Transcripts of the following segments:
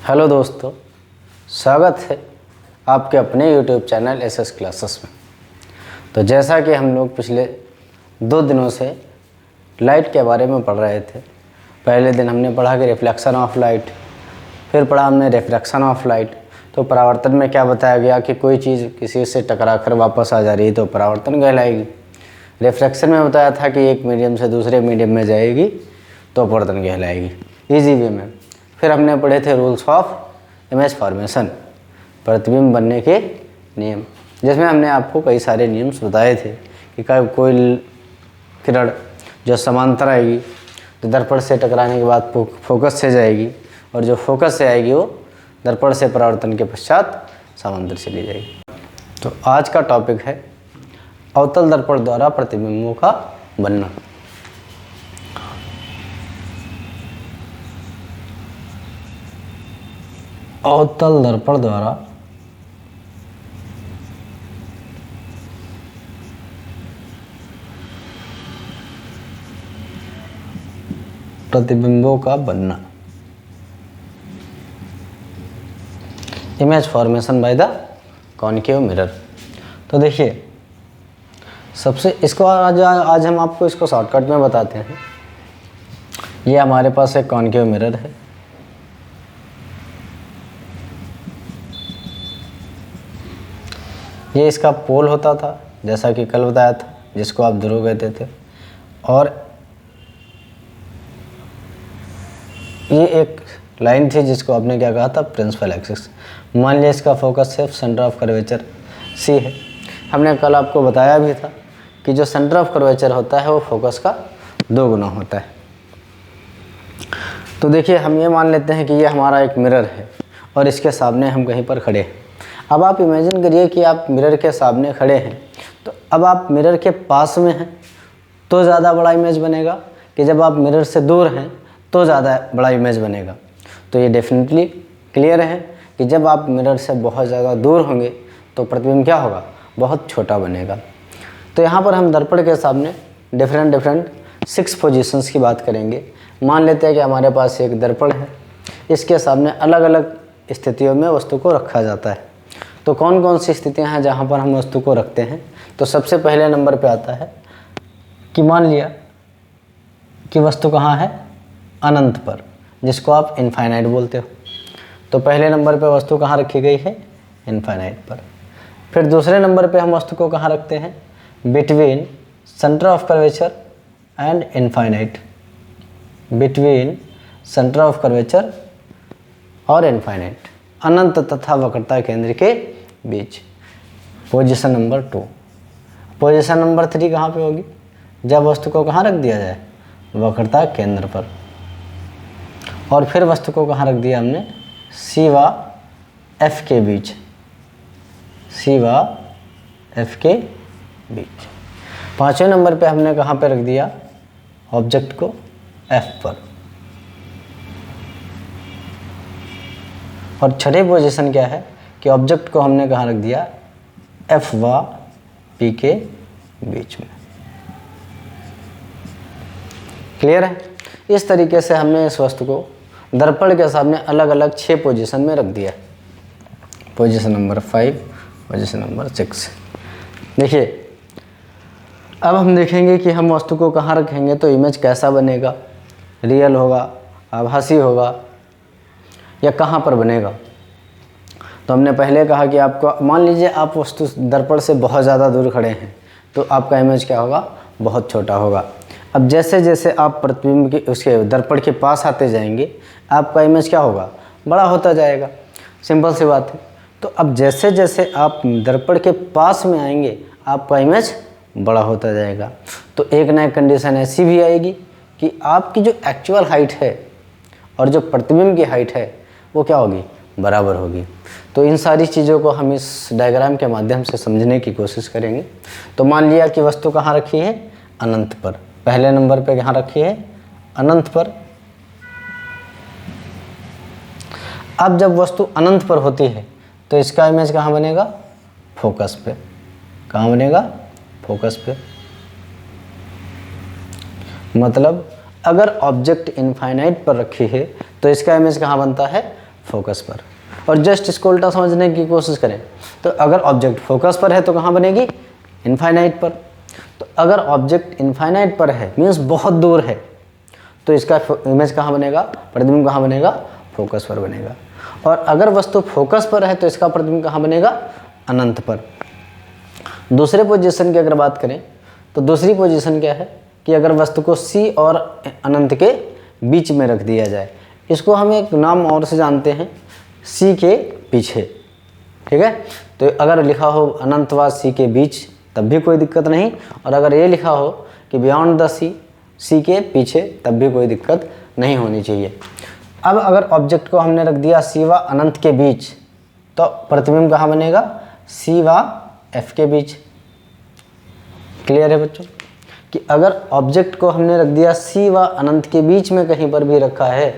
Hello दोस्तों, स्वागत है आपके अपने YouTube चैनल एसएस क्लासेस में। तो जैसा कि हम लोग पिछले 2 दिनों से लाइट के बारे में पढ़ रहे थे। पहले दिन हमने पढ़ा कि रिफ्लेक्शन ऑफ लाइट, फिर पढ़ा हमने रिफ्रैक्शन ऑफ लाइट। तो परावर्तन में क्या बताया गया कि कोई चीज़ किसी से टकरा कर वापस आ जा रही है तो परावर्तन कहलाएगी। रिफ्रैक्शन में बताया था कि एक मीडियम से दूसरे मीडियम में जाएगी तो अपवर्तन कहलाएगी, ईजी वे में। फिर हमने पढ़े थे रूल्स ऑफ इमेज फॉर्मेशन, प्रतिबिंब बनने के नियम, जिसमें हमने आपको कई सारे नियम्स बताए थे कि कोई किरण जो समांतर आएगी तो दर्पण से टकराने के बाद फोकस से जाएगी, और जो फोकस से आएगी वो दर्पण से परावर्तन के पश्चात समांतर चली जाएगी। तो आज का टॉपिक है अवतल दर्पण द्वारा प्रतिबिंबों का बनना। अवतल दर्पण द्वारा प्रतिबिंबों का बनना, image formation by the concave mirror. तो देखिए, सबसे इसको आज हम आपको इसको शॉर्टकट में बताते हैं। ये हमारे पास एक कॉनकेव मिरर है। ये इसका पोल होता था, जैसा कि कल बताया था, जिसको आप ध्रुव कहते थे। और ये एक लाइन थी जिसको आपने क्या कहा था, प्रिंसिपल एक्सिस। मान लिया इसका फोकस सिर्फ सेंटर ऑफ कर्वेचर सी है। हमने कल आपको बताया भी था कि जो सेंटर ऑफ कर्वेचर होता है वो फोकस का 2 गुना होता है। तो देखिए, हम ये मान लेते हैं कि ये हमारा एक मिरर है और इसके सामने हम कहीं पर खड़े हैं। अब आप इमेजिन करिए कि आप मिरर के सामने खड़े हैं, तो अब आप मिरर के पास में हैं तो ज़्यादा बड़ा इमेज बनेगा कि जब आप मिरर से दूर हैं तो ज़्यादा बड़ा इमेज बनेगा। तो ये डेफिनेटली क्लियर है कि जब आप मिरर से बहुत ज़्यादा दूर होंगे तो प्रतिबिंब क्या होगा, बहुत छोटा बनेगा। तो यहाँ पर हम दर्पण के सामने डिफरेंट 6 पोजीशंस की बात करेंगे। मान लेते हैं कि हमारे पास एक दर्पण है, इसके सामने अलग अलग स्थितियों में वस्तु को रखा जाता है। तो कौन कौन सी स्थितियां हैं जहां पर हम वस्तु को रखते हैं? तो सबसे पहले नंबर पे आता है कि मान लिया कि वस्तु कहाँ है, अनंत पर, जिसको आप इनफाइनाइट बोलते हो। तो पहले नंबर पे वस्तु कहाँ रखी गई है, इनफाइनाइट पर। फिर दूसरे नंबर पे हम वस्तु को कहाँ रखते हैं, between centre of curvature and infinite, between centre of curvature और इनफाइनाइट, अनंत तथा वक्रता केंद्र के बीच, पोजीशन नंबर 2। पोजीशन नंबर 3 कहाँ पे होगी, जब वस्तु को कहाँ रख दिया जाए, वक्रता केंद्र पर। और फिर वस्तु को कहाँ रख दिया हमने, सी व एफ के बीच, सी व एफ के बीच। 5वें नंबर पे हमने कहाँ पे रख दिया, ऑब्जेक्ट को एफ पर। और छठे पोजीशन क्या है कि ऑब्जेक्ट को हमने कहाँ रख दिया, एफ व पी के बीच में। क्लियर है? इस तरीके से हमने इस वस्तु को दर्पण के सामने अलग अलग 6 पोजीशन में रख दिया। Position number 5, position number 6। देखिए, अब हम देखेंगे कि हम वस्तु को कहाँ रखेंगे तो इमेज कैसा बनेगा, रियल होगा, आभासी होगा, या कहाँ पर बनेगा। तो हमने पहले कहा कि आपको मान लीजिए आप वस्तु दर्पण से बहुत ज़्यादा दूर खड़े हैं तो आपका इमेज क्या होगा, बहुत छोटा होगा। अब जैसे जैसे आप प्रतिबिंब के उसके दर्पण के पास आते जाएंगे आपका इमेज क्या होगा, बड़ा होता जाएगा। सिंपल सी बात है। तो अब जैसे जैसे आप दर्पण के पास में आएंगे आपका इमेज बड़ा होता जाएगा। तो एक नई कंडीशन ऐसी भी आएगी कि आपकी जो एक्चुअल हाइट है और जो प्रतिबिंब की हाइट है वो क्या होगी, बराबर होगी। तो इन सारी चीज़ों को हम इस डायग्राम के माध्यम से समझने की कोशिश करेंगे। तो मान लिया कि वस्तु कहाँ रखी है, अनंत पर। पहले नंबर पे कहाँ रखी है, अनंत पर। अब जब वस्तु अनंत पर होती है तो इसका इमेज कहाँ बनेगा, फोकस पे। कहाँ बनेगा, फोकस पे। मतलब अगर ऑब्जेक्ट इनफाइनाइट पर रखी है तो इसका इमेज कहाँ बनता है, फोकस पर। और जस्ट इसको उल्टा समझने की कोशिश करें तो अगर ऑब्जेक्ट फोकस पर है तो कहाँ बनेगी, इनफाइनाइट पर। तो अगर ऑब्जेक्ट इनफाइनाइट पर है मीन्स बहुत दूर है, तो इसका इमेज कहाँ बनेगा, प्रतिबिंब कहाँ बनेगा, फोकस पर बनेगा। और अगर वस्तु फोकस पर है तो इसका प्रतिबिंब कहाँ बनेगा, अनंत पर। दूसरे पोजीशन की अगर बात करें तो दूसरी पोजीशन क्या है कि अगर वस्तु को सी और अनंत के बीच में रख दिया जाए, इसको हम एक नाम और से जानते हैं, सी के पीछे। ठीक है, तो अगर लिखा हो अनंत व सी के बीच तब भी कोई दिक्कत नहीं, और अगर ये लिखा हो कि बियॉन्ड द सी के पीछे तब भी कोई दिक्कत नहीं होनी चाहिए। अब अगर ऑब्जेक्ट को हमने रख दिया सी व अनंत के बीच, तो प्रतिबिंब कहाँ बनेगा, सी व एफ के बीच। क्लियर है बच्चों कि अगर ऑब्जेक्ट को हमने रख दिया सी व अनंत के बीच में कहीं पर भी रखा है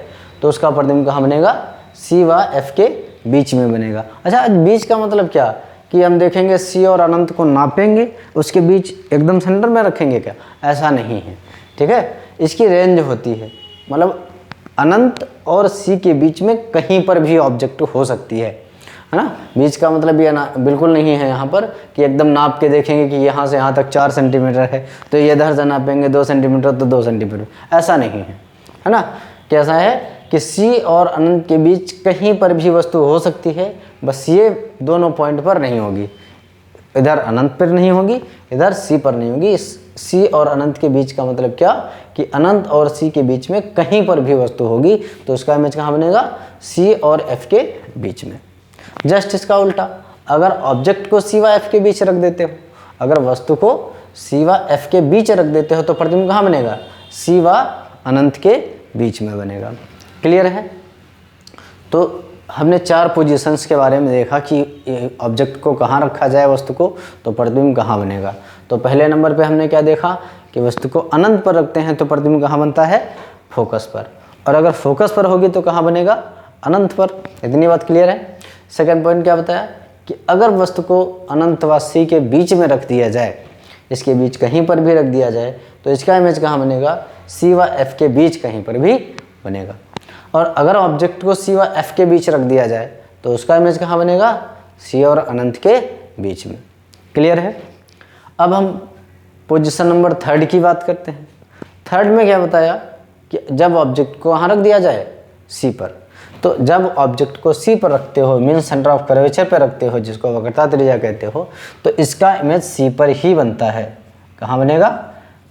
तो उसका प्रतिबिंब कहाँ बनेगा, सी व एफ के बीच में बनेगा। अच्छा, बीच का मतलब क्या कि हम देखेंगे सी और अनंत को नापेंगे, उसके बीच एकदम सेंटर में रखेंगे क्या, ऐसा नहीं है। ठीक है, इसकी रेंज होती है, मतलब अनंत और सी के बीच में कहीं पर भी ऑब्जेक्ट हो सकती है ना। बीच का मतलब ये ना बिल्कुल नहीं है यहाँ पर कि एकदम नाप के देखेंगे कि यहाँ से यहाँ तक 4 सेंटीमीटर है तो ये इधर से नापेंगे 2 सेंटीमीटर तो 2 सेंटीमीटर, ऐसा नहीं है ना। कैसा है कि सी और अनंत के बीच कहीं पर भी वस्तु हो सकती है, बस ये दोनों पॉइंट पर नहीं होगी, इधर अनंत पर नहीं होगी, इधर सी पर नहीं होगी। इस सी और अनंत के बीच का मतलब क्या कि अनंत और सी के बीच में कहीं पर भी वस्तु होगी तो उसका इमेज कहाँ बनेगा, सी और एफ के बीच में। जस्ट इसका उल्टा, अगर ऑब्जेक्ट को सी व एफ के बीच रख देते हो, अगर वस्तु को सी व एफ के बीच रख देते हो तो प्रतिबिंब कहाँ बनेगा, सी व अनंत के बीच में बनेगा। क्लियर है, तो हमने 4 पोजीशंस के बारे में देखा कि ऑब्जेक्ट को कहाँ रखा जाए वस्तु को तो प्रतिबिंब कहाँ बनेगा। तो पहले नंबर पे हमने क्या देखा कि वस्तु को अनंत पर रखते हैं तो प्रतिबिंब कहाँ बनता है, फोकस पर, और अगर फोकस पर होगी तो कहाँ बनेगा, अनंत पर। इतनी बात क्लियर है। सेकंड पॉइंट क्या बताया कि अगर वस्तु को अनंत व सी के बीच में रख दिया जाए, इसके बीच कहीं पर भी रख दिया जाए तो इसका इमेज कहाँ बनेगा, सी व एफ के बीच कहीं पर भी बनेगा। और अगर ऑब्जेक्ट को सी व एफ के बीच रख दिया जाए तो उसका इमेज कहाँ बनेगा, सी और अनंत के बीच में। क्लियर है। अब हम पोजीशन नंबर 3 की बात करते हैं। 3 में क्या बताया कि जब ऑब्जेक्ट को कहाँ रख दिया जाए, सी पर। तो जब ऑब्जेक्ट को सी पर रखते हो मीन्स सेंटर ऑफ कर्वेचर पर रखते हो, जिसको वक्रता त्रिज्या कहते हो, तो इसका इमेज सी पर ही बनता है। कहाँ बनेगा,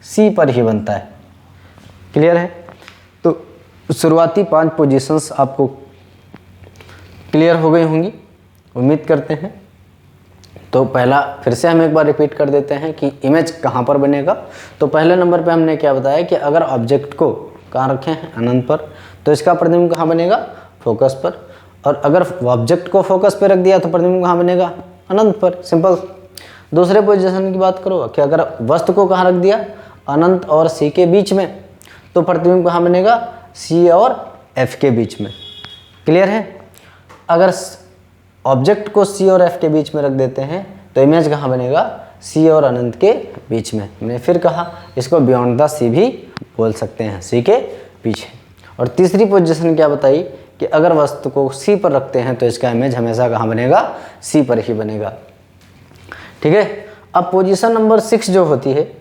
सी पर ही बनता है। क्लियर है। तो शुरुआती 5 पोजीशंस आपको क्लियर हो गई होंगी, उम्मीद करते हैं। तो पहला फिर से हम एक बार रिपीट कर देते हैं कि इमेज कहाँ पर बनेगा। तो पहले नंबर पे हमने क्या बताया कि अगर ऑब्जेक्ट को कहाँ रखे हैं, अनंत पर, तो इसका प्रतिबिंब कहाँ बनेगा, फोकस पर। और अगर ऑब्जेक्ट को फोकस पे रख दिया तो प्रतिबिंब कहाँ बनेगा, अनंत पर। सिंपल। दूसरे पोजीशन की बात करो कि अगर वस्तु को कहाँ रख दिया, अनंत और सी के बीच में, तो प्रतिबिंब कहाँ बनेगा, सी और एफ के बीच में। क्लियर है। अगर ऑब्जेक्ट को सी और एफ के बीच में रख देते हैं तो इमेज कहाँ बनेगा, सी और अनंत के बीच में। मैंने फिर कहा इसको बियॉन्ड द सी भी बोल सकते हैं, सी के पीछे। और तीसरी पोजीशन क्या बताई कि अगर वस्तु को सी पर रखते हैं तो इसका इमेज हमेशा कहाँ बनेगा, सी पर ही बनेगा। ठीक है। अब पोजीशन नंबर 6 जो होती है,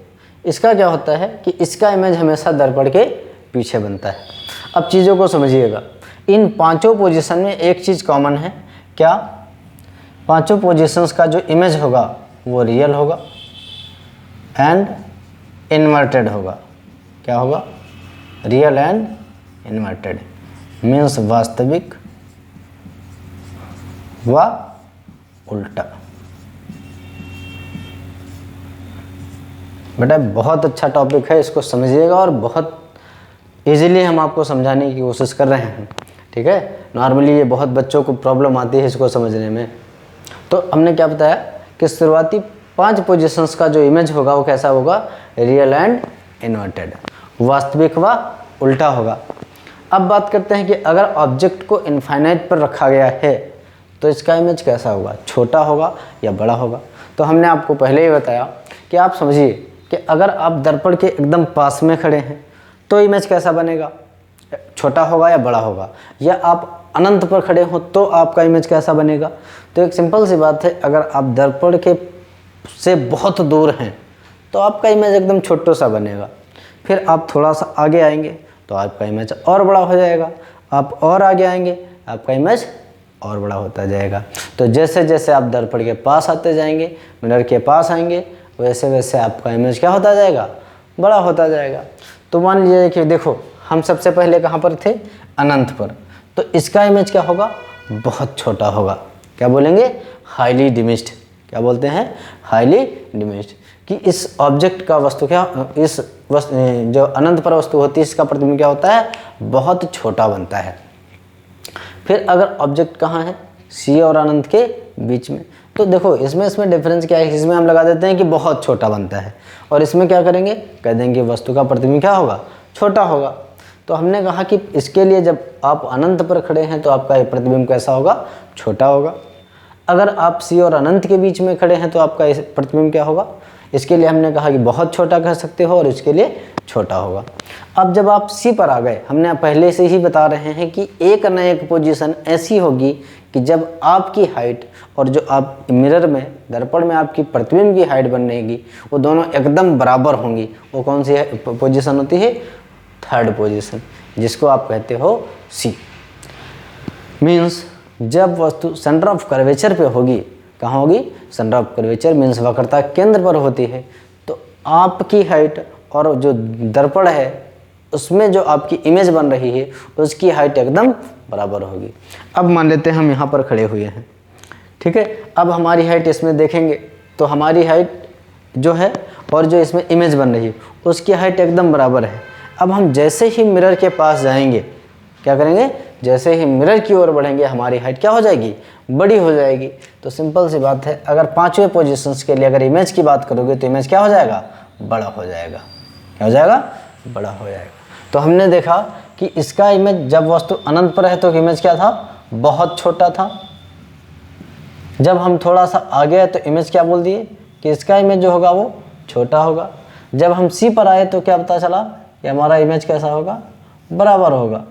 इसका क्या होता है कि इसका इमेज हमेशा दर्पण के पीछे बनता है। अब चीज़ों को समझिएगा, इन 5 पोजीशन में एक चीज़ कॉमन है। क्या, 5 पोजीशंस का जो इमेज होगा वो रियल होगा एंड इन्वर्टेड होगा। क्या होगा, रियल एंड इन्वर्टेड मीन्स वास्तविक व उल्टा। बेटा बहुत अच्छा टॉपिक है, इसको समझिएगा और बहुत इजीली हम आपको समझाने की कोशिश कर रहे हैं। ठीक है। नॉर्मली ये बहुत बच्चों को प्रॉब्लम आती है इसको समझने में। तो हमने क्या बताया कि शुरुआती 5 पोजीशंस का जो इमेज होगा वो कैसा होगा, रियल एंड इन्वर्टेड, वास्तविक व उल्टा होगा। अब बात करते हैं कि अगर ऑब्जेक्ट को इनफाइनाइट पर रखा गया है तो इसका इमेज कैसा होगा, छोटा होगा या बड़ा होगा। तो हमने आपको पहले ही बताया कि आप समझिए कि अगर आप दर्पण के एकदम पास में खड़े हैं तो इमेज कैसा बनेगा, छोटा होगा या बड़ा होगा। या आप अनंत पर खड़े हो तो आपका इमेज कैसा बनेगा। तो एक सिंपल सी बात है, अगर आप दर्पण के से बहुत दूर हैं तो आपका इमेज एकदम छोटा सा बनेगा। फिर आप थोड़ा सा आगे आएंगे तो आपका इमेज और बड़ा हो जाएगा, आप और आगे आएंगे आपका इमेज और बड़ा होता जाएगा। तो जैसे जैसे आप दर्पण के पास आते जाएंगे, मिरर के पास आएंगे, वैसे वैसे आपका इमेज क्या होता जाएगा, बड़ा होता जाएगा। तो मान लीजिए कि देखो हम सबसे पहले कहाँ पर थे, अनंत पर, तो इसका इमेज क्या होगा, बहुत छोटा होगा। क्या बोलेंगे, हाईली डिमिस्ड। क्या बोलते हैं, हाईली डिमिस्ड, कि इस ऑब्जेक्ट का वस्तु क्या, इस वस्तु जो अनंत पर वस्तु होती है इसका प्रतिबिंब क्या होता है, बहुत छोटा बनता है। फिर अगर ऑब्जेक्ट कहाँ है, सी और अनंत के बीच में, तो देखो इसमें डिफरेंस क्या है, इसमें हम लगा देते हैं कि बहुत छोटा बनता है, और इसमें क्या करेंगे, कह देंगे वस्तु का प्रतिबिंब क्या होगा, छोटा होगा। तो हमने कहा कि इसके लिए जब आप अनंत पर खड़े हैं तो आपका प्रतिबिंब कैसा होगा, छोटा होगा। अगर आप सी और अनंत के बीच में खड़े हैं तो आपका प्रतिबिंब क्या होगा, इसके लिए हमने कहा कि बहुत छोटा कह सकते हो और इसके लिए छोटा होगा। अब जब आप सी पर आ गए, हमने पहले से ही बता रहे हैं कि एक न एक पोजीशन ऐसी होगी कि जब आपकी हाइट और जो आप मिरर में, दर्पण में आपकी प्रतिबिंब की हाइट बनेगी वो दोनों एकदम बराबर होंगी। वो कौन सी पोजीशन होती है, थर्ड पोजीशन, जिसको आप कहते हो सी। मीन्स जब वस्तु सेंटर ऑफ कर्वेचर पे होगी, कहाँ होगी, सेंटर ऑफ कर्वेचर मीन्स वक्रता केंद्र पर होती है, तो आपकी हाइट और जो दर्पण है उसमें जो आपकी इमेज बन रही है उसकी हाइट एकदम बराबर होगी। अब मान लेते हैं हम यहाँ पर खड़े हुए हैं, ठीक है। अब हमारी हाइट इसमें देखेंगे तो हमारी हाइट जो है और जो इसमें इमेज बन रही है उसकी हाइट एकदम बराबर है। अब हम जैसे ही मिरर के पास जाएंगे, क्या करेंगे, जैसे ही मिरर की ओर बढ़ेंगे हमारी हाइट क्या हो जाएगी, बड़ी हो जाएगी। तो सिंपल सी बात है, अगर पांचवें पोजीशंस के लिए अगर इमेज की बात करोगे तो इमेज क्या हो जाएगा, बड़ा हो जाएगा। क्या हो जाएगा, बड़ा हो जाएगा। तो हमने देखा कि इसका इमेज जब वस्तु अनंत पर है तो इमेज क्या था, बहुत छोटा था। जब हम थोड़ा सा आगे आए तो इमेज क्या बोल दिए कि इसका इमेज जो होगा वो छोटा होगा। जब हम सी पर आए तो क्या पता चला कि हमारा इमेज कैसा होगा, बराबर होगा।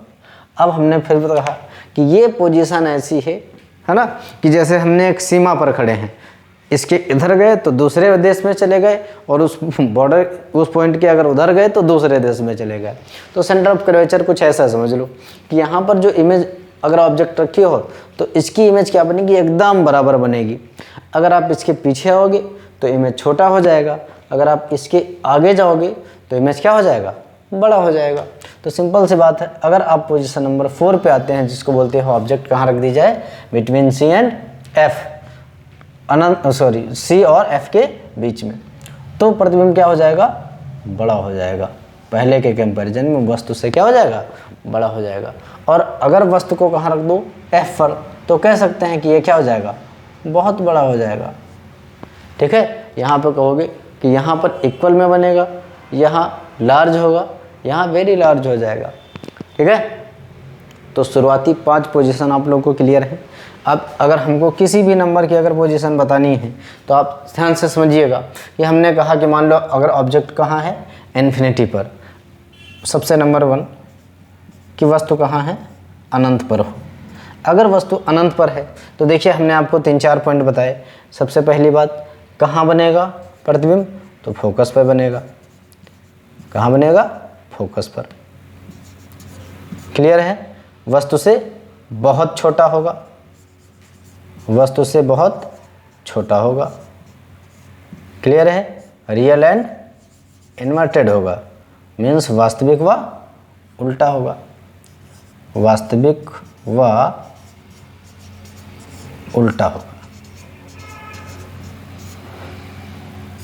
अब हमने फिर कहा कि ये पोजीशन ऐसी है ना, कि जैसे हमने एक सीमा पर खड़े हैं, इसके इधर गए तो दूसरे देश में चले गए और उस बॉर्डर, उस पॉइंट के अगर उधर गए तो दूसरे देश में चले गए। तो सेंटर ऑफ कर्वेचर कुछ ऐसा समझ लो कि यहाँ पर जो इमेज अगर ऑब्जेक्ट रखी हो तो इसकी इमेज क्या बनेगी, एकदम बराबर बनेगी। अगर आप इसके पीछे आओगे तो इमेज छोटा हो जाएगा, अगर आप इसके आगे जाओगे तो इमेज क्या हो जाएगा, बड़ा हो जाएगा। तो सिंपल सी बात है, अगर आप पोजीशन नंबर 4 पे आते हैं जिसको बोलते हो ऑब्जेक्ट कहाँ रख दी जाए, बिटवीन सी एंड एफ, सी और एफ के बीच में, तो प्रतिबिंब क्या हो जाएगा, बड़ा हो जाएगा। पहले के कंपैरिजन में वस्तु से क्या हो जाएगा, बड़ा हो जाएगा। और अगर वस्तु को कहाँ रख दो, एफ पर, तो कह सकते हैं कि ये क्या हो जाएगा, बहुत बड़ा हो जाएगा। ठीक है, यहाँ पर कहोगे कि यहाँ पर इक्वल में बनेगा, यहाँ लार्ज होगा, यहाँ वेरी लार्ज हो जाएगा। ठीक है, तो शुरुआती 5 पोजीशन आप लोगों को क्लियर है। अब अगर हमको किसी भी नंबर की अगर पोजीशन बतानी है तो आप ध्यान से समझिएगा कि हमने कहा कि मान लो अगर ऑब्जेक्ट कहाँ है, इन्फिनिटी पर, सबसे नंबर 1 कि वस्तु कहाँ है, अनंत पर हो। अगर वस्तु अनंत पर है तो देखिए हमने आपको 3-4 पॉइंट बताए। सबसे पहली बात, कहाँ बनेगा प्रतिबिंब, तो फोकस पर बनेगा। कहाँ बनेगा, फोकस पर। क्लियर है, वस्तु से बहुत छोटा होगा, वस्तु से बहुत छोटा होगा। क्लियर है, रियल एंड इन्वर्टेड होगा, मीन्स वास्तविक व उल्टा होगा, वास्तविक व उल्टा होगा।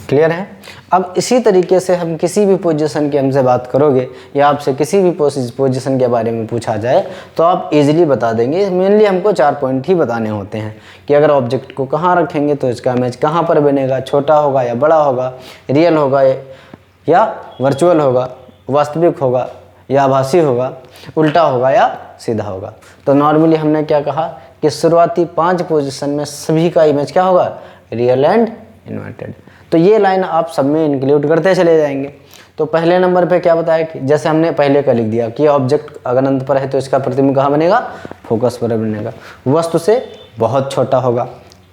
क्लियर है। अब इसी तरीके से हम किसी भी पोजीशन की हमसे बात करोगे या आपसे किसी भी पोजीशन के बारे में पूछा जाए तो आप इजीली बता देंगे। मेनली हमको 4 पॉइंट ही बताने होते हैं कि अगर ऑब्जेक्ट को कहाँ रखेंगे तो इसका इमेज कहाँ पर बनेगा, छोटा होगा या बड़ा होगा, रियल होगा या वर्चुअल होगा, वास्तविक होगा या आभासी होगा, उल्टा होगा या सीधा होगा। तो नॉर्मली हमने क्या कहा कि शुरुआती 5 पोजीशन में सभी का इमेज क्या होगा, रियल एंड इन्वर्टेड। तो ये लाइन आप सब में इंक्लूड करते चले जाएंगे। तो पहले नंबर पे क्या बताया कि जैसे हमने पहले का लिख दिया कि ऑब्जेक्ट अगर अनंत पर है तो इसका प्रतिबिंब कहाँ बनेगा, फोकस पर बनेगा, वस्तु से बहुत छोटा होगा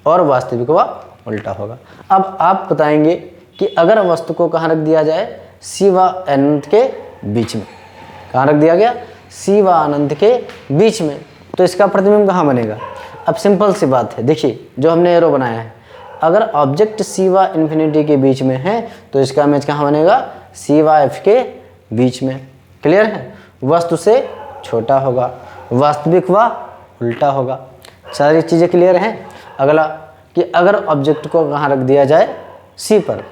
और वास्तविक व उल्टा होगा। अब आप बताएंगे कि अगर वस्तु को कहाँ रख दिया जाए, सी व अनंत के बीच में, कहाँ रख दिया गया, सी व अनंत के बीच में, तो इसका प्रतिबिंब कहाँ बनेगा। अब सिंपल सी बात है, देखिए जो हमने एरो बनाया है, अगर ऑब्जेक्ट सी व इन्फिनिटी के बीच में है तो इसका इमेज कहाँ बनेगा, सी व एफ के बीच में। क्लियर है, वस्तु से छोटा होगा, वास्तविक व उल्टा होगा। सारी चीज़ें क्लियर हैं। अगला कि अगर ऑब्जेक्ट को कहाँ रख दिया जाए, सी पर,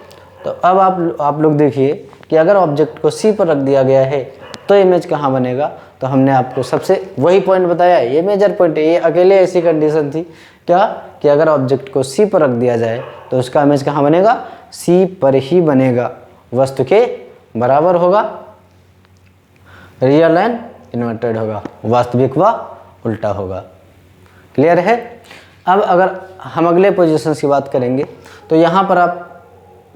तो अब आप लोग देखिए कि अगर ऑब्जेक्ट को सी पर रख दिया गया है तो इमेज कहाँ बनेगा। तो हमने आपको सबसे वही पॉइंट बताया, ये मेजर पॉइंट है, ये अकेले ऐसी कंडीशन थी क्या कि अगर ऑब्जेक्ट को सी पर रख दिया जाए तो उसका इमेज कहाँ बनेगा, सी पर ही बनेगा, वस्तु के बराबर होगा, रियल एंड इन्वर्टेड होगा, वास्तविक व उल्टा होगा। क्लियर है। अब अगर हम अगले पोजीशंस की बात करेंगे तो यहाँ पर आप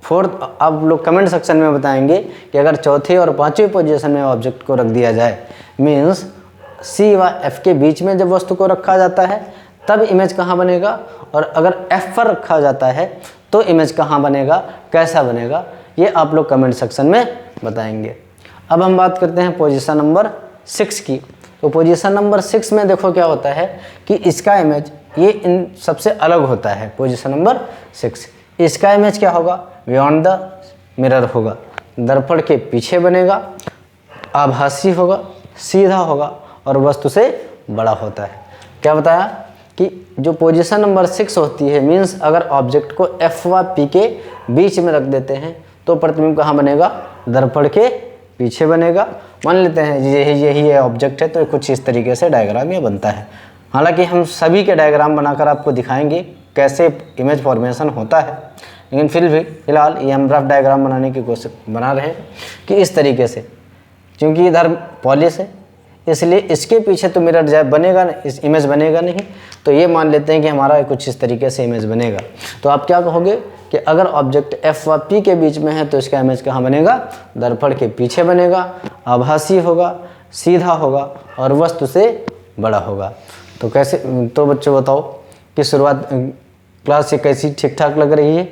आप लोग कमेंट सेक्शन में बताएंगे कि अगर चौथी और पांचवी पोजीशन में ऑब्जेक्ट को रख दिया जाए, मीन्स सी व एफ के बीच में जब वस्तु को रखा जाता है तब इमेज कहाँ बनेगा, और अगर एफ पर रखा जाता है तो इमेज कहाँ बनेगा, कैसा बनेगा, ये आप लोग कमेंट सेक्शन में बताएंगे। अब हम बात करते हैं पोजीशन नंबर 6 की। तो पोजीशन नंबर 6 में देखो क्या होता है कि इसका इमेज ये इन सबसे अलग होता है। पोजीशन नंबर 6 इसका इमेज क्या होगा, बियॉन्ड द मिरर होगा, दर्पण के पीछे बनेगा, आभासी होगा, सीधा होगा और वस्तु से बड़ा होता है। क्या बताया कि जो पोजीशन नंबर 6 होती है, मीन्स अगर ऑब्जेक्ट को एफ व पी के बीच में रख देते हैं तो प्रतिबिंब कहाँ बनेगा, दर्पण के पीछे बनेगा। मान लेते हैं यही ऑब्जेक्ट है तो कुछ इस तरीके से डायग्राम ये बनता है। हालांकि हम सभी के डायग्राम बनाकर आपको दिखाएंगे कैसे इमेज फॉर्मेशन होता है, लेकिन फिलहाल ये हम रफ डायग्राम बनाने की कोशिश बना रहे हैं कि इस तरीके से, क्योंकि इधर पॉलिश है इसलिए इसके पीछे तो मिरर जाए बनेगा नहीं, इस इमेज बनेगा नहीं। तो ये मान लेते हैं कि हमारा कुछ इस तरीके से इमेज बनेगा। तो आप क्या कहोगे कि अगर ऑब्जेक्ट एफ व पी के बीच में है तो इसका इमेज कहाँ बनेगा, दर्पण के पीछे बनेगा, आभासी होगा, सीधा होगा और वस्तु से बड़ा होगा। तो कैसे, तो बच्चों बताओ कि शुरुआत क्लास से कैसी ठीक ठाक लग रही है,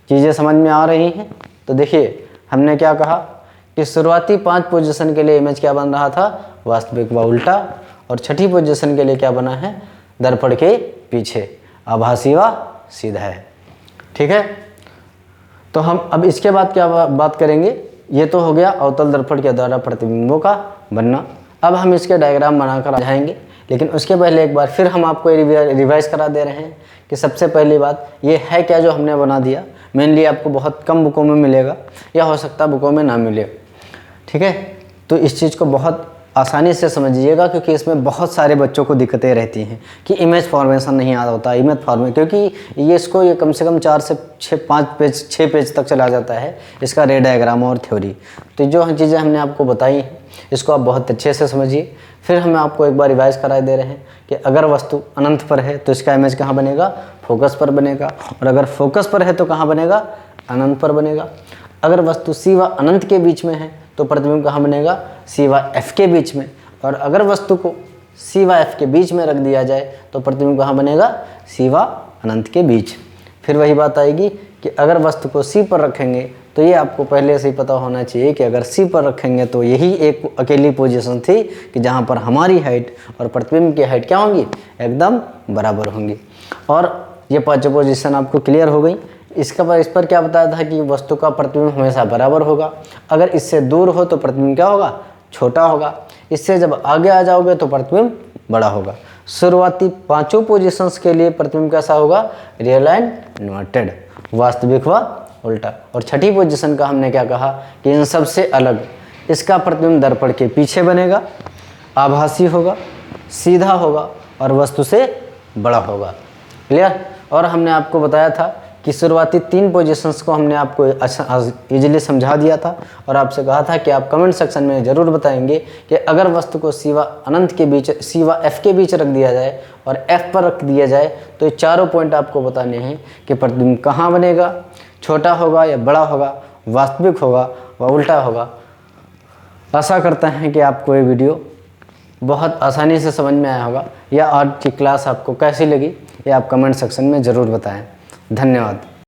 चीज़ें समझ में आ रही हैं। तो देखिए हमने क्या कहा कि शुरुआती 5 पोजीशन के लिए इमेज क्या बन रहा था, वास्तविक व उल्टा, और छठी पोजीशन के लिए क्या बना है, दर्पण के पीछे, आभासी व सीधा है। ठीक है। तो हम अब इसके बाद क्या बात करेंगे, ये तो हो गया अवतल दर्पण के द्वारा प्रतिबिंबों का बनना। अब हम इसके डायग्राम बनाकर जाएंगे, लेकिन उसके पहले एक बार फिर हम आपको रिवाइज करा दे रहे हैं कि सबसे पहली बात ये है क्या जो हमने बना दिया। मेनली आपको बहुत कम बुकों में मिलेगा या हो सकता है बुकों में ना मिले। ठीक है। तो इस चीज़ को बहुत आसानी से समझिएगा क्योंकि इसमें बहुत सारे बच्चों को दिक्कतें रहती हैं कि इमेज फॉर्मेशन नहीं आता होता, इमेज फॉर्मेशन, क्योंकि ये कम से कम 4 से 6 पेज तक चला जाता है इसका रे डायग्राम और थ्योरी। तो जो चीज़ें हमने आपको बताई हैं इसको आप बहुत अच्छे से समझिए। फिर हम आपको एक बार रिवाइज करा दे रहे हैं कि अगर वस्तु अनंत पर है तो इसका इमेज कहाँ बनेगा, फोकस पर बनेगा, और अगर फोकस पर है तो कहाँ बनेगा, अनंत पर बनेगा। अगर वस्तु सी व अनंत के बीच में है तो प्रतिबिंब कहाँ बनेगा, सी व एफ के बीच में, और अगर वस्तु को सी व एफ के बीच में रख दिया जाए तो प्रतिबिंब कहाँ बनेगा, सी व अनंत के बीच। फिर वही बात आएगी कि अगर वस्तु को सी पर रखेंगे तो ये आपको पहले से ही पता होना चाहिए कि अगर सी पर रखेंगे तो यही एक अकेली पोजीशन थी कि जहाँ पर हमारी हाइट और प्रतिबिंब की हाइट क्या होंगी, एकदम बराबर होंगी। और ये 5 पोजीशन आपको क्लियर हो गई। इस पर क्या बताया था कि वस्तु का प्रतिबिंब हमेशा बराबर होगा, अगर इससे दूर हो तो प्रतिबिंब क्या होगा, छोटा होगा, इससे जब आगे आ जाओगे तो प्रतिबिंब बड़ा होगा। शुरुआती 5 पोजीशंस के लिए प्रतिबिंब कैसा होगा, रियल एंड इन्वर्टेड, वास्तविक व उल्टा। और छठी पोजीशन का हमने क्या कहा कि इन सबसे अलग इसका प्रतिबिंब दर्पण के पीछे बनेगा, आभासी होगा, सीधा होगा और वस्तु से बड़ा होगा। क्लियर। और हमने आपको बताया था कि शुरुआती 3 पोजीशंस को हमने आपको इजीली समझा दिया था और आपसे कहा था कि आप कमेंट सेक्शन में ज़रूर बताएंगे कि अगर वस्तु को सी व अनंत के बीच, सी व एफ के बीच रख दिया जाए और एफ पर रख दिया जाए तो ये चारों पॉइंट आपको बताने हैं कि प्रतिबिंब कहाँ बनेगा, छोटा होगा या बड़ा होगा, वास्तविक होगा व उल्टा होगा। आशा करते हैं कि आपको ये वीडियो बहुत आसानी से समझ में आया होगा, या आज की क्लास आपको कैसी लगी ये आप कमेंट सेक्शन में ज़रूर बताएं। धन्यवाद।